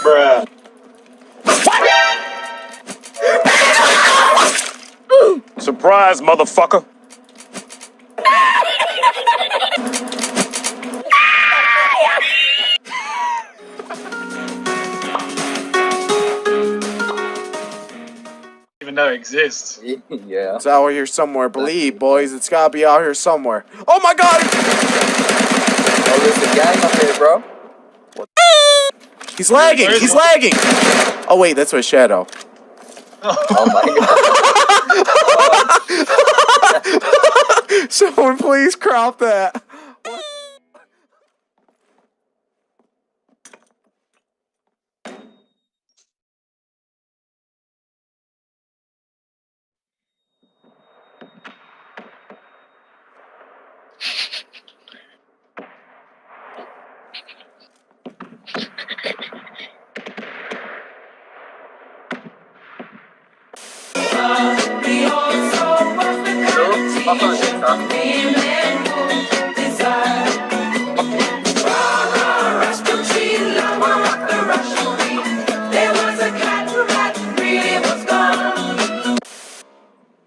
Bruh. Surprise, motherfucker. Even though it exists. Yeah. It's out here somewhere. Believe, boys. It's gotta be out here somewhere. Oh my god! Oh, there's a gang up here, bro. He's lagging! He's lagging! Oh wait, that's my shadow. Oh my god. Someone please crop that.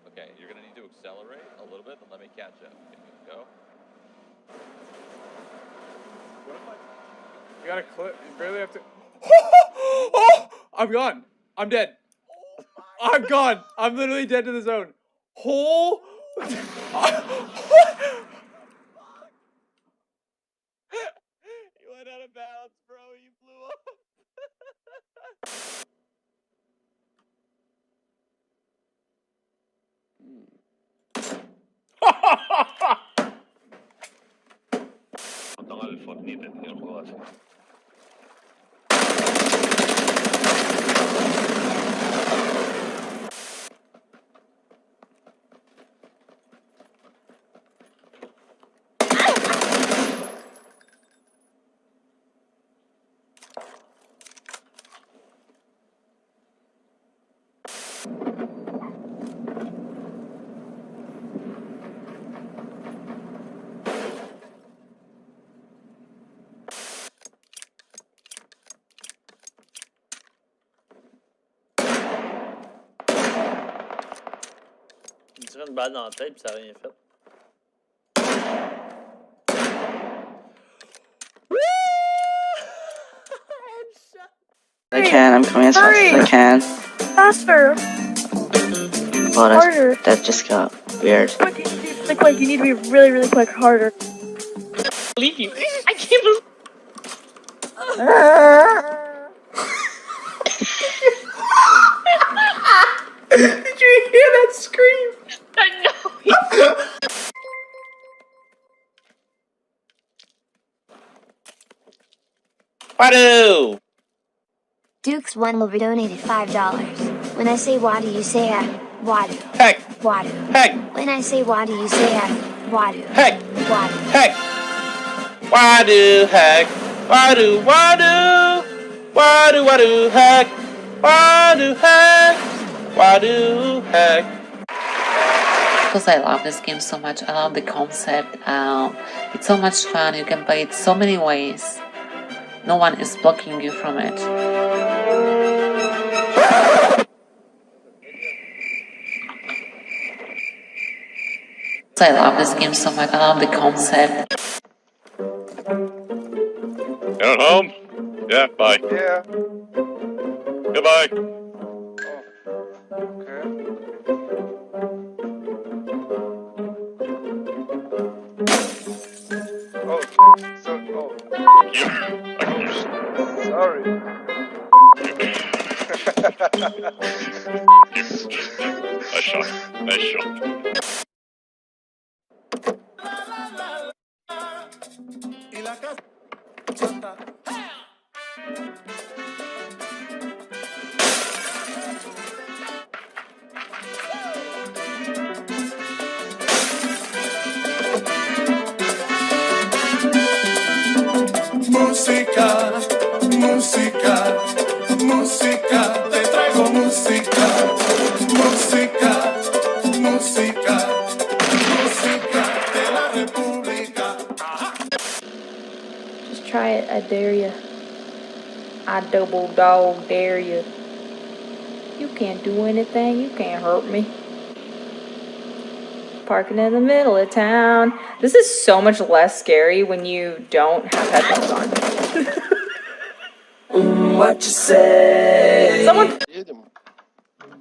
Okay, you're gonna need to accelerate a little bit, and let me catch up. Can you go? You gotta clip. You barely have to. Oh! I'm gone. I'm dead. I'm gone. I'm literally dead to the zone. Oh! You went out of bounds, bro. You blew up. Tu me tires une balle dans la tête, puis ça n'a rien fait. I can, I'm coming as fast as I can. Faster! Well, Harder. that just got weird. You need to be really, really quick, harder. I believe you. I can't believe. Did you hear that scream? I know. Wadu! Dukes One will be donated $5. When I say wadu, you say wadu. Heck! Wadu. Heck! When I say wadu, you say wadu. Heck! Wadu. Heck! Wadu, heck! Wadu, wadu! Wadu, wadu, heck! Wadu, heck! Wadu, heck! Because I love this game so much, I love the concept. It's so much fun, you can play it so many ways. No one is blocking you from it. I love this game so much, I love the concept. You're at home? Yeah, bye. Yeah. Goodbye. Okay. Oh, so, oh. Sorry. Nice shot. Nice shot. Música, música, música, te traigo música, música, música, música de la República. Just try it, I dare you. I double dog dare you. You can't do anything, you can't hurt me. Parking in the middle of town. This is so much less scary when you don't have headphones on. What you say? Someone. Едем?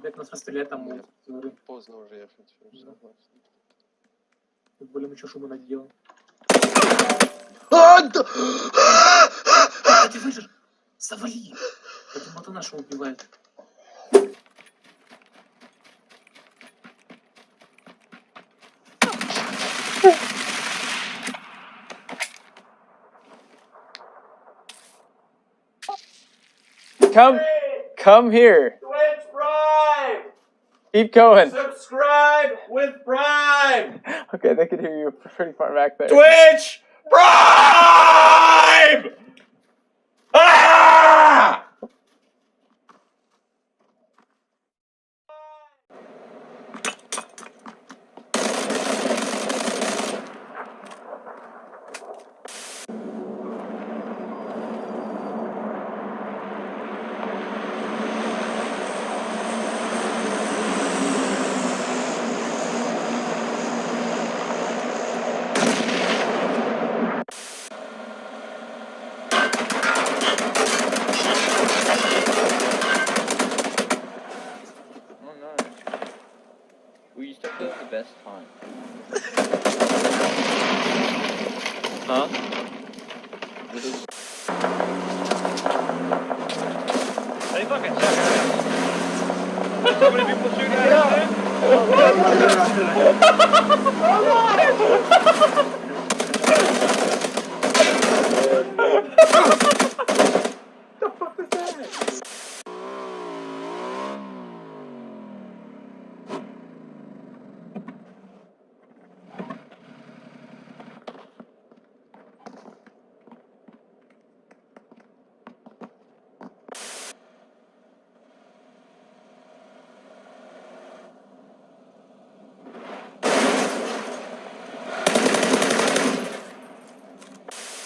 Блять, нас расстрелять там Нет, могут. поздно уже ехать. Согласен. Тем более мы что шума наделаем. А, да! Ты выжишь? Завали! Это мотор нашего убивает. Come here. Twitch Prime! Keep going. Subscribe with Prime! Okay, they can hear you pretty far back there. Twitch Prime! Ah! Oh no. We used to have the best time. Huh? This is... They fucking suck ass. So many people shooting at us,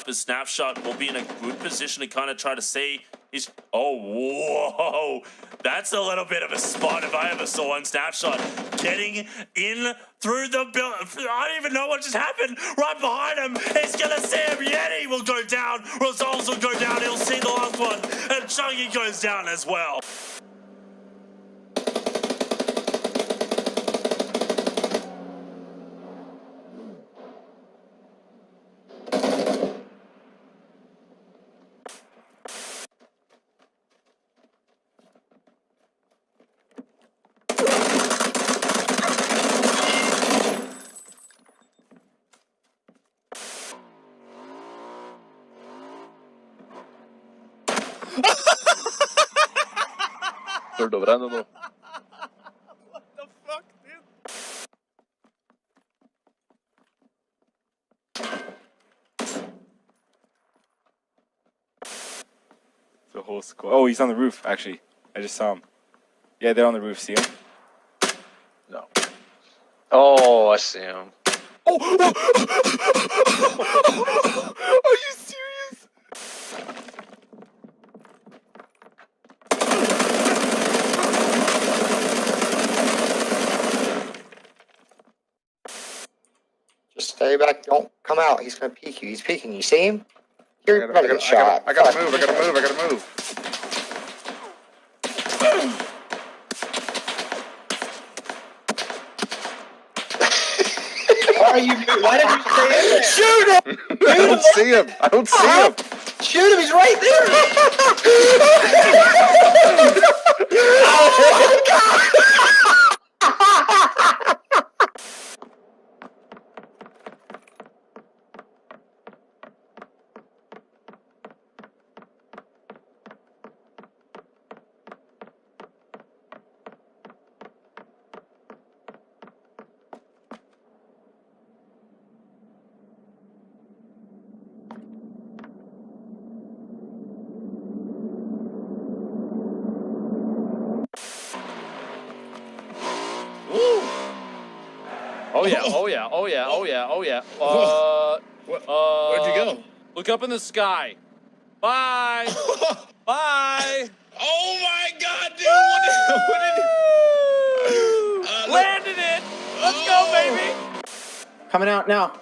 The snapshot will be in a good position to kind of try to see his. Oh, whoa! That's a little bit of a spot if I ever saw one. Snapshot getting in through the build. I don't even know what just happened. Right behind him, he's gonna see him. Yeti will go down. Results will go down. He'll see the last one, and Chunky goes down as well. Добра, ну. What the fuck, dude? The whole squad. Oh, he's on the roof, actually. I just saw him. Yeah, they're on the roof. See him? No. Oh, I see him. Oh! Are you serious? Just stay back. Don't come out. He's gonna peek you. He's peeking. You see him? You're about to get shot. I gotta move. I gotta move. Why did you stay in there? Shoot him! I don't see him. I don't see him. Shoot him! He's right there! Oh my God! Oh yeah, oh yeah, oh yeah, oh yeah, oh yeah. Where'd you go? Look up in the sky. Bye. Bye. Oh my God, dude! What did Landed it. Let's go, baby. Coming out now.